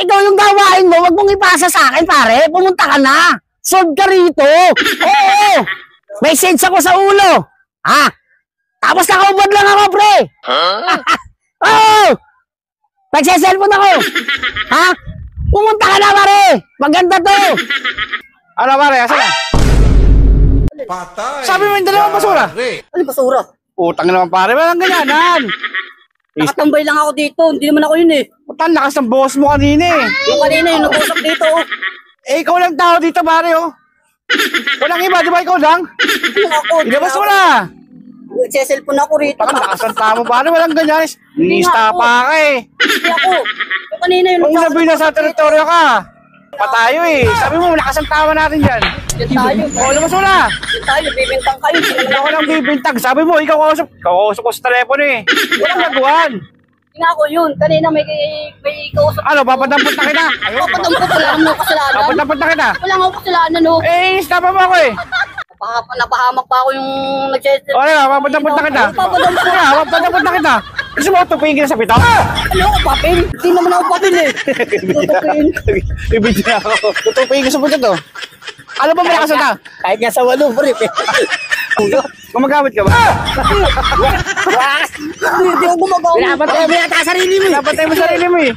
ikaw yung gawain mo, wag mong ipasa sa akin, pare. Pumunta ka na. Solve ka rito. Oo. May sense ako sa ulo. Ha? Tapos nakaubad lang ako, pre. Oo. Nagsiselfon ako. Ha? Pumunta ka na, pare. Maganda to. Ano pare, asa na? Patay. Sabi mo yung dalawang basura. Ano basura? Utang naman pare, walang ganyanan. Nakatambay lang ako dito. Hindi naman ako yun eh. Utang, lakas ng boss mo kanina eh. Yung kanina yung nag-usap dito. Eh, ikaw lang tao dito pare oh. Walang iba, di ba ikaw lang? Yung ako. Ilabas mo na. Nagsiselfon ako rito. Baka lakas ng tao mo pare, walang ganyan. Nista pa ka eh. Hindi ako. Yung kanina yung Kung sabi na sa teritoryo ka, patayo eh. Sabi mo, lakas ang tawa natin dyan. Yan tayo. O, labas mo na. Yan tayo. Bibintang kayo. Hindi ako nang bibintag. Sabi mo, ikaw kausap ko sa telepono eh. Walang nagawan. Hindi nga ako yun. Kanina may kausap. Ano, papadampot na kita. Papadampot. Wala kang mga kasalanan. Papadampot na kita. Wala kang kasalanan no. Eh, stapa mo ako eh. Napahamak pa ako yung nagsiselfon. O, ano, papadampot na kita. Papadampot. Papadampot na kita. Gusto mo, tupingin kita sa pito? Ano ako papel? Hindi naman ako papel eh. Ibigyan na ako. Tutupingin ka sa pito to. Ano ba malakas na? Kahit nga sa walo, bro. Gumagamit ka ba? Hindi ako gumagawa. Pinapatay mo yata sarili mo. Napatay mo sarili mo eh.